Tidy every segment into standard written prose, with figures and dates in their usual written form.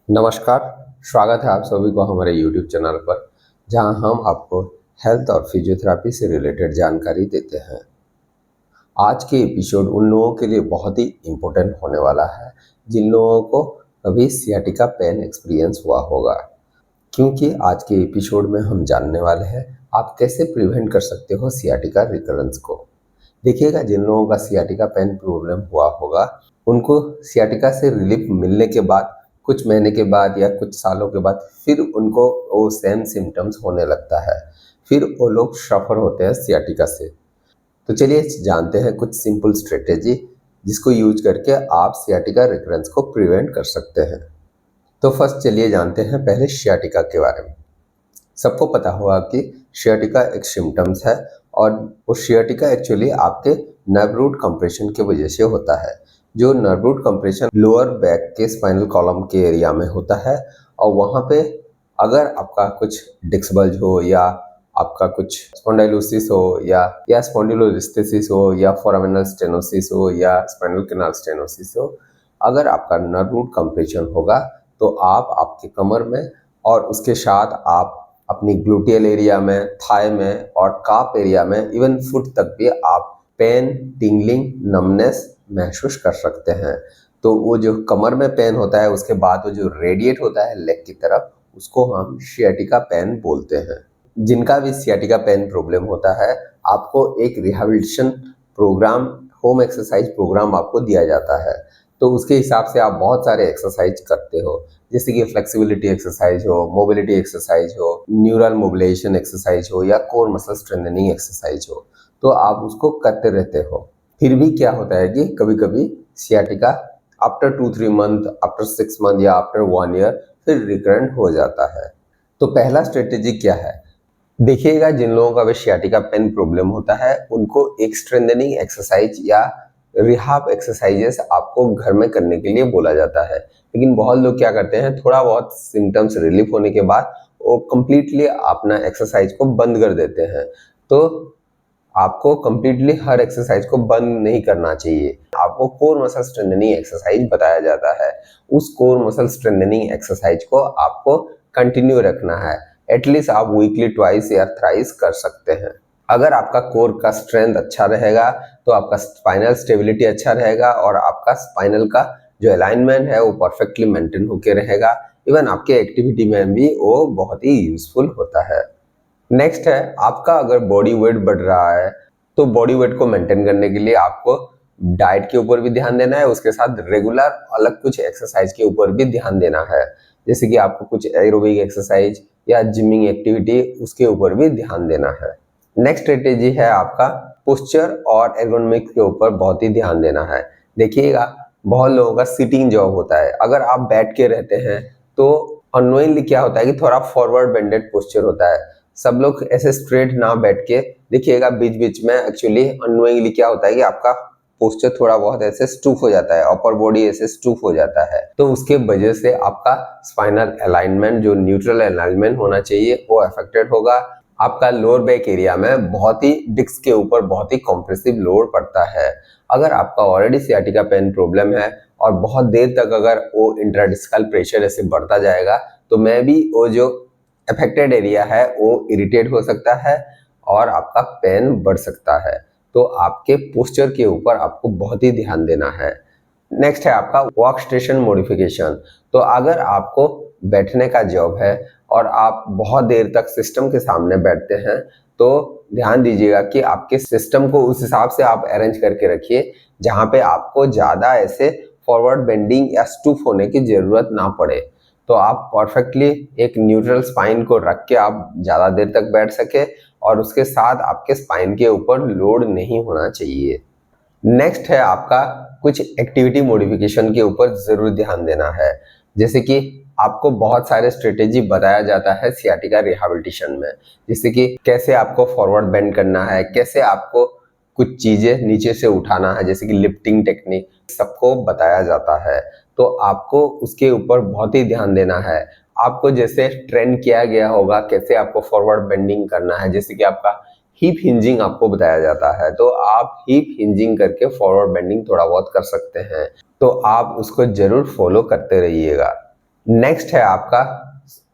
नमस्कार, स्वागत है आप सभी को हमारे YouTube चैनल पर, जहां हम आपको हेल्थ और फिजियोथेरेपी से रिलेटेड जानकारी देते हैं। आज के एपिसोड उन लोगों के लिए बहुत ही इम्पोर्टेंट होने वाला है, जिन लोगों को कभी सियाटिका पेन एक्सपीरियंस हुआ होगा। क्योंकि आज के एपिसोड में हम जानने वाले हैं आप कैसे प्रिवेंट कर सकते हो सियाटिका रिकरेंस को। देखिएगा, जिन लोगों का सियाटिका पेन प्रॉब्लम हुआ होगा, उनको सियाटिका से रिलीफ मिलने के बाद कुछ महीने के बाद या कुछ सालों के बाद फिर उनको वो सेम सिम्टम्स होने लगता है। फिर वो लोग सफ़र होते हैं सियाटिका से। तो चलिए जानते हैं कुछ सिंपल स्ट्रेटेजी जिसको यूज करके आप सियाटिका रिकरेंस को प्रिवेंट कर सकते हैं। तो फर्स्ट चलिए जानते हैं पहले सियाटिका के बारे में। सबको पता होगा कि सियाटिका एक सिम्टम्स है और वो सियाटिका एक्चुअली आपके नर्व रूट कंप्रेशन की वजह से होता है। जो nerve root compression lower back के स्पाइनल कॉलम के एरिया में होता है, और वहाँ पे अगर आपका कुछ डिस्क बल्ज हो या आपका कुछ स्पॉन्डाइलोसिस हो या स्पॉन्डिलोलिस्थेसिस हो या फोरामिनल स्टेनोसिस हो या स्पाइनल कैनाल स्टेनोसिस हो, अगर आपका नर्व रूट कंप्रेशन होगा तो आप आपके कमर में और उसके साथ आप अपनी ग्लूटियल एरिया में, थाई में और काफ एरिया में, इवन फुट तक भी आप पेन, टिंगलिंग, नमनेस महसूस कर सकते हैं। तो वो जो कमर में पेन होता है, उसके बाद वो जो रेडिएट होता है लेग की तरफ, उसको हम सियाटिका पेन बोलते हैं। जिनका भी सियाटिका पेन प्रॉब्लम होता है, आपको एक rehabilitation programme, home exercise programme आपको दिया जाता है। तो उसके हिसाब से आप बहुत सारे एक्सरसाइज करते हो, जैसे कि फ्लेक्सिबिलिटी एक्सरसाइज हो, मोबिलिटी एक्सरसाइज हो, न्यूरल मोबिलाइजेशन एक्सरसाइज हो या कोर मसल स्ट्रेंथनिंग एक्सरसाइज हो, तो आप उसको करते रहते हो। फिर भी क्या होता है कि कभी कभी sciatica after 2-3 month, after 6 month या आफ्टर 1 ईयर फिर रिकरेंट हो जाता है। तो पहला स्ट्रेटेजी क्या है? देखिएगा, जिन लोगों का भी सियाटिका पेन प्रॉब्लम होता है, उनको एक स्ट्रेंथनिंग एक्सरसाइज या रिहाब एक्सरसाइजेस आपको घर में करने के लिए बोला जाता है। लेकिन बहुत लोग क्या करते हैं, थोड़ा बहुत सिम्टम्स रिलीफ होने के बाद वो कंप्लीटली अपना एक्सरसाइज को बंद कर देते हैं। तो आपको कंप्लीटली हर एक्सरसाइज को बंद नहीं करना चाहिए। आपको कोर मसल स्ट्रेंथनिंग एक्सरसाइज बताया जाता है, उस कोर मसल स्ट्रेंथनिंग एक्सरसाइज को आपको कंटिन्यू रखना है। एटलीस्ट आप वीकली ट्वाइस या थ्राइस कर सकते हैं। अगर आपका कोर का स्ट्रेंथ अच्छा रहेगा तो आपका स्पाइनल स्टेबिलिटी अच्छा रहेगा और आपका स्पाइनल का जो अलाइनमेंट है वो परफेक्टली मेंटेन होके रहेगा। इवन आपके एक्टिविटी में भी वो बहुत ही यूजफुल होता है। नेक्स्ट है, आपका अगर बॉडी वेट बढ़ रहा है तो बॉडी वेट को मेंटेन करने के लिए आपको डाइट के ऊपर भी ध्यान देना है, उसके साथ रेगुलर अलग कुछ एक्सरसाइज के ऊपर भी ध्यान देना है। जैसे कि आपको कुछ एरोबिक एक्सरसाइज या जिमिंग एक्टिविटी, उसके ऊपर भी ध्यान देना है। नेक्स्ट स्ट्रेटेजी है आपका पोस्चर और एर्गोनॉमिक्स के ऊपर बहुत ही ध्यान देना है। देखिएगा, बहुत लोगों का सिटिंग जॉब होता है। अगर आप बैठ के रहते हैं तो अननोइंगली क्या होता है कि थोड़ा फॉरवर्ड बेंडेड पोस्चर होता है। सब लोग ऐसे स्ट्रेट ना बैठ के, देखिएगा बीच बीच में एक्चुअली अननोइंगली क्या होता है कि आपका पोस्चर थोड़ा बहुत ऐसे स्टूफ हो जाता है, अपर बॉडी ऐसे स्टूफ हो जाता है। तो उसके वजह से आपका स्पाइनल अलाइनमेंट, जो न्यूट्रल अलाइनमेंट होना चाहिए, वो अफेक्टेड होगा। आपका लोअर बैक एरिया में बहुत ही डिस्क के ऊपर बहुत ही कॉम्प्रेसिव लोड पड़ता है। अगर आपका ऑलरेडी सियाटिका पेन प्रॉब्लम है और बहुत देर तक अगर वो इंट्राडिस्कल प्रेशर ऐसे बढ़ता जाएगा, तो मैं भी वो जो अफेक्टेड एरिया है वो इरिटेट हो सकता है और आपका पेन बढ़ सकता है। तो आपके पोस्चर के ऊपर आपको बहुत ही ध्यान देना है। नेक्स्ट है आपका वर्क स्टेशन मॉडिफिकेशन। तो अगर आपको बैठने का जॉब है और आप बहुत देर तक सिस्टम के सामने बैठते हैं, तो ध्यान दीजिएगा कि आपके सिस्टम को उस हिसाब से आप अरेंज करके रखिए जहाँ पे आपको ज़्यादा ऐसे फॉरवर्ड बेंडिंग या स्टूफ होने की ज़रूरत ना पड़े। तो आप परफेक्टली एक न्यूट्रल स्पाइन को रख के आप ज़्यादा देर तक बैठ सके और उसके साथ आपके स्पाइन के ऊपर लोड नहीं होना चाहिए। नेक्स्ट है आपका कुछ एक्टिविटी मॉडिफिकेशन के ऊपर ज़रूर ध्यान देना है। जैसे कि आपको बहुत सारे स्ट्रेटेजी बताया जाता है सियाटिका रिहैबिलिटेशन में, जैसे कि कैसे आपको फॉरवर्ड बेंड करना है, कैसे आपको कुछ चीज़ें नीचे से उठाना है, जैसे कि लिफ्टिंग टेक्निक, सबको बताया जाता है। तो आपको उसके ऊपर बहुत ही ध्यान देना है। आपको जैसे ट्रेन किया गया होगा कैसे आपको फॉरवर्ड बेंडिंग करना है, जैसे कि आपका हिप हिंजिंग आपको बताया जाता है, तो आप हिप हिंजिंग करके फॉरवर्ड बेंडिंग थोड़ा बहुत कर सकते हैं। तो आप उसको जरूर फॉलो करते रहिएगा। नेक्स्ट है आपका,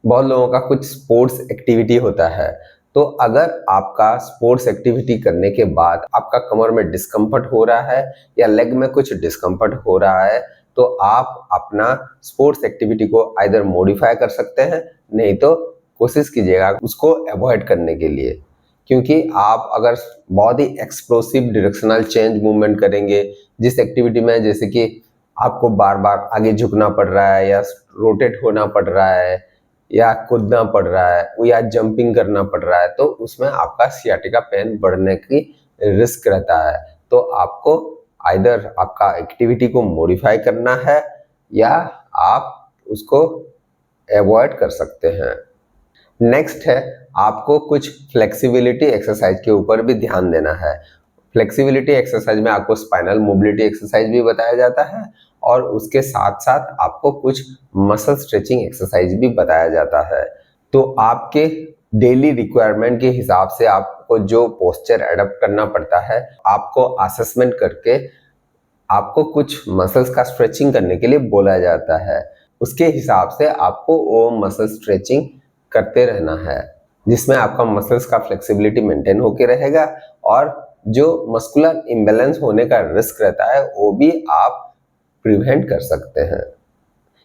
बहुत लोगों का कुछ स्पोर्ट्स एक्टिविटी होता है। तो अगर आपका स्पोर्ट्स एक्टिविटी करने के बाद आपका कमर में डिस्कम्फर्ट हो रहा है या लेग में कुछ डिस्कम्फर्ट हो रहा है, तो आप अपना स्पोर्ट्स एक्टिविटी को आइदर मॉडिफाई कर सकते हैं, नहीं तो कोशिश कीजिएगा उसको अवॉइड करने के लिए। क्योंकि आप अगर बहुत ही एक्सप्लोसिव डायरेक्शनल चेंज मूवमेंट करेंगे, जिस एक्टिविटी में जैसे कि आपको बार बार आगे झुकना पड़ रहा है या रोटेट होना पड़ रहा है या कूदना पड़ रहा है या जंपिंग करना पड़ रहा है, तो उसमें आपका सियाटिका पेन बढ़ने की रिस्क रहता है। तो आपको आइदर आपका एक्टिविटी को मॉडिफाई करना है या आप उसको अवॉइड कर सकते हैं। नेक्स्ट है, आपको कुछ फ्लेक्सिबिलिटी एक्सरसाइज के ऊपर भी ध्यान देना है। फ्लेक्सिबिलिटी एक्सरसाइज में आपको स्पाइनल मोबिलिटी एक्सरसाइज भी बताया जाता है और उसके साथ साथ आपको कुछ मसल स्ट्रेचिंग एक्सरसाइज भी बताया जाता है। तो आपके डेली रिक्वायरमेंट के हिसाब से आपको जो पोस्चर एडप्ट करना पड़ता है, आपको असेसमेंट करके आपको कुछ मसल्स का स्ट्रेचिंग करने के लिए बोला जाता है। उसके हिसाब से आपको वो मसल स्ट्रेचिंग करते रहना है, जिसमें आपका मसल्स का फ्लेक्सिबिलिटी मेंटेन होके रहेगा और जो मस्कुलर इम्बैलेंस होने का रिस्क रहता है वो भी आप प्रिवेंट कर सकते हैं।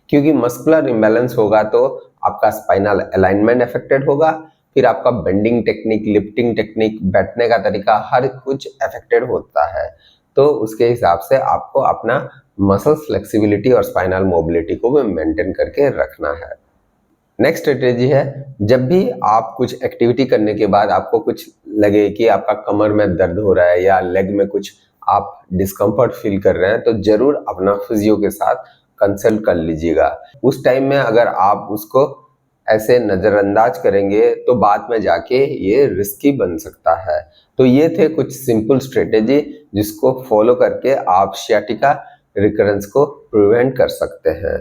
क्योंकि मस्कुलर इम्बैलेंस होगा तो आपका स्पाइनल अलाइनमेंट अफेक्टेड होगा, फिर आपका बेंडिंग टेक्निक, लिफ्टिंग टेक्निक, बैठने का तरीका हर कुछ अफेक्टेड होता है। तो उसके हिसाब से आपको अपना मसल फ्लेक्सिबिलिटी और स्पाइनल मोबिलिटी को भी मेंटेन करके रखना है। नेक्स्ट स्ट्रेटेजी है, जब भी आप कुछ एक्टिविटी करने के बाद आपको कुछ लगे कि आपका कमर में दर्द हो रहा है या लेग में कुछ आप डिस्कम्फर्ट फील कर रहे हैं, तो जरूर अपना फिजियो के साथ कंसल्ट कर लीजिएगा। उस टाइम में अगर आप उसको ऐसे नज़रअंदाज करेंगे तो बाद में जाके ये रिस्की बन सकता है। तो ये थे कुछ सिंपल स्ट्रेटेजी जिसको फॉलो करके आप सियाटिका रिकरेंस को प्रिवेंट कर सकते हैं।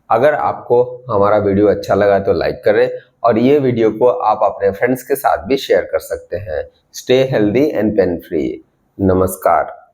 अगर आपको हमारा वीडियो अच्छा लगा तो लाइक करें और ये वीडियो को आप अपने फ्रेंड्स के साथ भी शेयर कर सकते हैं। Stay healthy and pain free. नमस्कार।